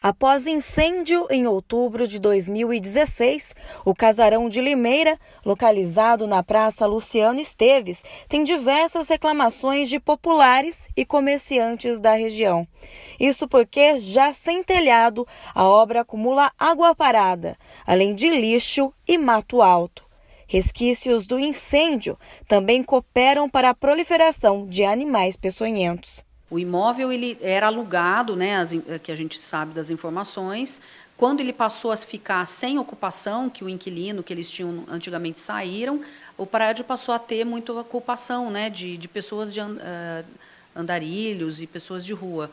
Após incêndio em outubro de 2016, o casarão de Limeira, localizado na Praça Luciano Esteves, tem diversas reclamações de populares e comerciantes da região. Isso porque, já sem telhado, a obra acumula água parada, além de lixo e mato alto. Resquícios do incêndio também cooperam para a proliferação de animais peçonhentos. O imóvel ele era alugado, né, que a gente sabe das informações. Quando ele passou a ficar sem ocupação, que o inquilino que eles tinham antigamente saíram, o prédio passou a ter muita ocupação, né, de pessoas de andarilhos e pessoas de rua.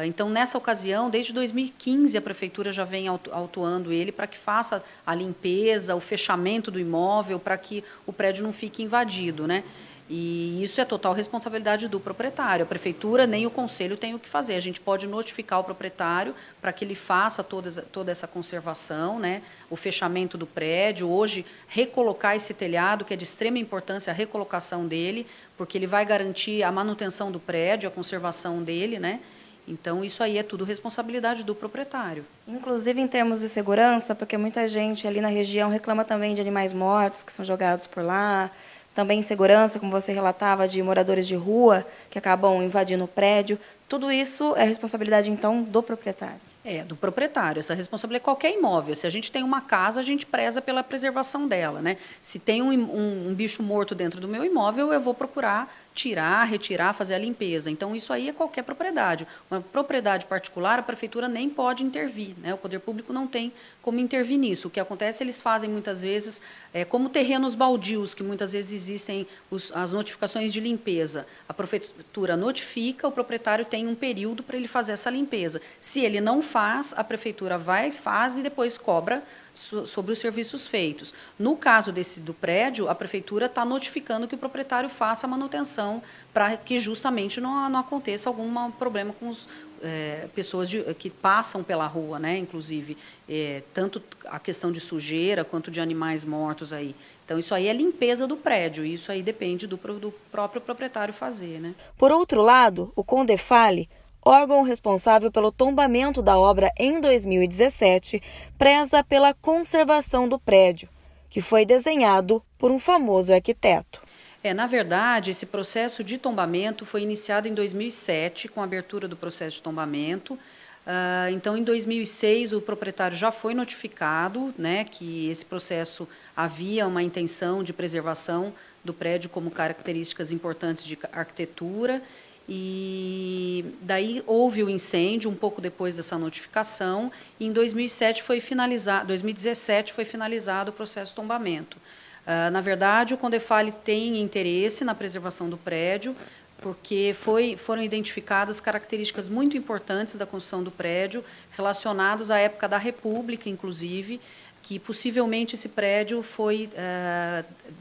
Então, nessa ocasião, desde 2015, a prefeitura já vem autuando ele para que faça a limpeza, o fechamento do imóvel, para que o prédio não fique invadido, né? E isso é total responsabilidade do proprietário. A prefeitura nem o conselho tem o que fazer. A gente pode notificar o proprietário para que ele faça toda essa conservação, né? O fechamento do prédio. Hoje, recolocar esse telhado, que é de extrema importância a recolocação dele, porque ele vai garantir a manutenção do prédio, a conservação dele, né? Então, isso aí é tudo responsabilidade do proprietário. Inclusive em termos de segurança, porque muita gente ali na região reclama também de animais mortos que são jogados por lá, também insegurança, como você relatava, de moradores de rua que acabam invadindo o prédio. Tudo isso é responsabilidade, então, do proprietário. É, do proprietário. Essa responsabilidade é qualquer imóvel. Se a gente tem uma casa, a gente preza pela preservação dela, né? Se tem um bicho morto dentro do meu imóvel, eu vou procurar tirar, retirar, fazer a limpeza. Então, isso aí é qualquer propriedade. Uma propriedade particular, a prefeitura nem pode intervir, né? O poder público não tem como intervir nisso. O que acontece, eles fazem muitas vezes, como terrenos baldios, que muitas vezes existem as notificações de limpeza. A prefeitura notifica, o proprietário tem um período para ele fazer essa limpeza. Se ele não faz, a prefeitura vai, faz e depois cobra sobre os serviços feitos. No caso do prédio, a prefeitura está notificando que o proprietário faça a manutenção para que justamente não aconteça algum problema com as pessoas que passam pela rua, né? Inclusive, tanto a questão de sujeira quanto de animais mortos aí. Então, isso aí é limpeza do prédio, e isso aí depende do próprio proprietário fazer, né? Por outro lado, o Condefale, órgão responsável pelo tombamento da obra em 2017, preza pela conservação do prédio, que foi desenhado por um famoso arquiteto. Na verdade, esse processo de tombamento foi iniciado em 2007, com a abertura do processo de tombamento. Então, em 2006, o proprietário já foi notificado, né, que esse processo havia uma intenção de preservação do prédio como características importantes de arquitetura. E daí houve o incêndio um pouco depois dessa notificação, e em 2017 foi finalizado o processo de tombamento. Na verdade, o Condefale tem interesse na preservação do prédio, porque foram identificadas características muito importantes da construção do prédio, relacionadas à época da República, inclusive, que possivelmente esse prédio foi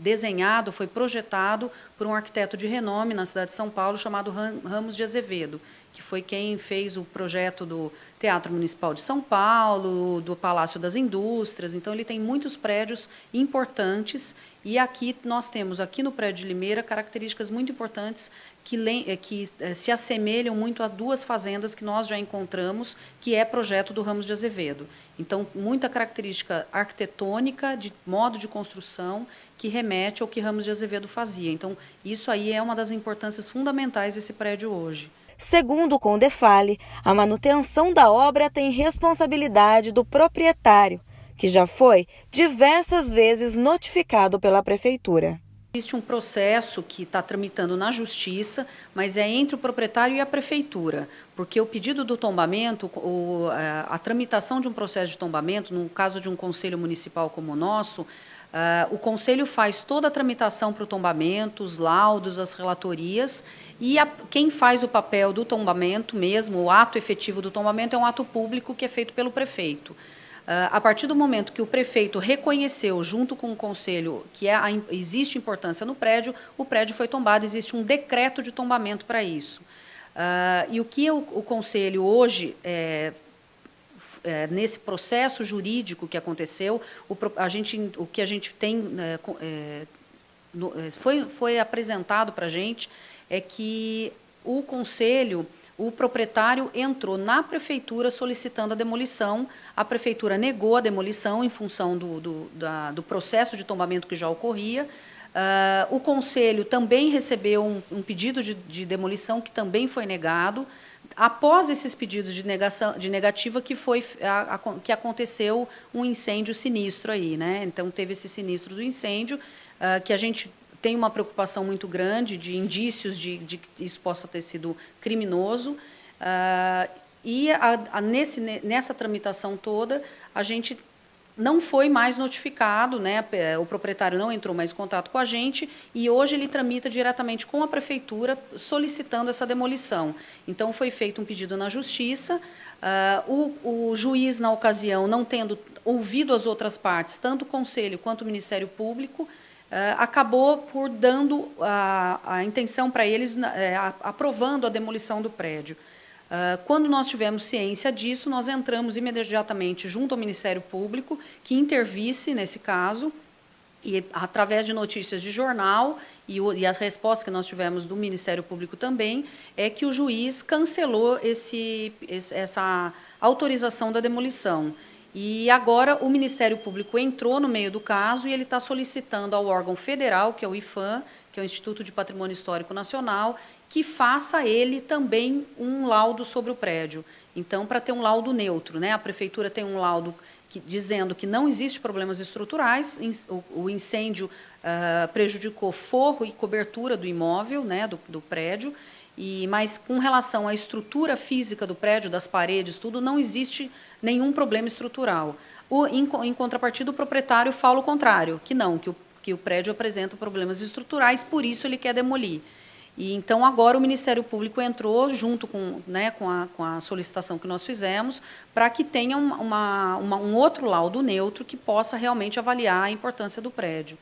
desenhado, foi projetado por um arquiteto de renome na cidade de São Paulo, chamado Ramos de Azevedo, que foi quem fez o projeto do Teatro Municipal de São Paulo, do Palácio das Indústrias. Então, ele tem muitos prédios importantes, e aqui nós temos, aqui no prédio de Limeira, características muito importantes que se assemelham muito a duas fazendas que nós já encontramos, que é projeto do Ramos de Azevedo. Então, muita característica arquitetônica, de modo de construção, que remete ao que Ramos de Azevedo fazia. Então, isso aí é uma das importâncias fundamentais desse prédio hoje. Segundo o Condefale, a manutenção da obra tem responsabilidade do proprietário, que já foi diversas vezes notificado pela prefeitura. Existe um processo que está tramitando na Justiça, mas é entre o proprietário e a prefeitura, porque o pedido do tombamento, a tramitação de um processo de tombamento, no caso de um conselho municipal como o nosso, o conselho faz toda a tramitação para o tombamento, os laudos, as relatorias, e quem faz o papel do tombamento mesmo, o ato efetivo do tombamento, é um ato público que é feito pelo prefeito. A partir do momento que o prefeito reconheceu, junto com o conselho, que existe importância no prédio, o prédio foi tombado, existe um decreto de tombamento para isso. E o que o conselho hoje, nesse processo jurídico que aconteceu, o que a gente tem, foi apresentado para a gente, é que o conselho o proprietário entrou na prefeitura solicitando a demolição, a prefeitura negou a demolição em função do processo de tombamento que já ocorria. O conselho também recebeu um pedido de demolição que também foi negado. Após esses pedidos de negativa que aconteceu um incêndio sinistro aí, né? Então teve esse sinistro do incêndio, que a gente tem uma preocupação muito grande de indícios de que isso possa ter sido criminoso. Nessa tramitação toda, a gente não foi mais notificado, né? O proprietário não entrou mais em contato com a gente e hoje ele tramita diretamente com a prefeitura solicitando essa demolição. Então, foi feito um pedido na justiça, o juiz, na ocasião, não tendo ouvido as outras partes, tanto o Conselho quanto o Ministério Público, acabou por dando a intenção para eles, aprovando a demolição do prédio. Quando nós tivemos ciência disso, nós entramos imediatamente junto ao Ministério Público, que intervisse nesse caso, e através de notícias de jornal e as respostas que nós tivemos do Ministério Público também, é que o juiz cancelou essa autorização da demolição. E agora o Ministério Público entrou no meio do caso e ele está solicitando ao órgão federal, que é o IPHAN, que é o Instituto de Patrimônio Histórico Nacional, que faça ele também um laudo sobre o prédio. Então, para ter um laudo neutro, né? A prefeitura tem um laudo dizendo que não existe problemas estruturais, o incêndio prejudicou forro e cobertura do imóvel, né, do prédio, mas com relação à estrutura física do prédio, das paredes, tudo, não existe nenhum problema estrutural. Em contrapartida, o proprietário fala o contrário, que o prédio apresenta problemas estruturais, por isso ele quer demolir. E então agora o Ministério Público entrou junto com a solicitação que nós fizemos para que tenha um outro laudo neutro que possa realmente avaliar a importância do prédio.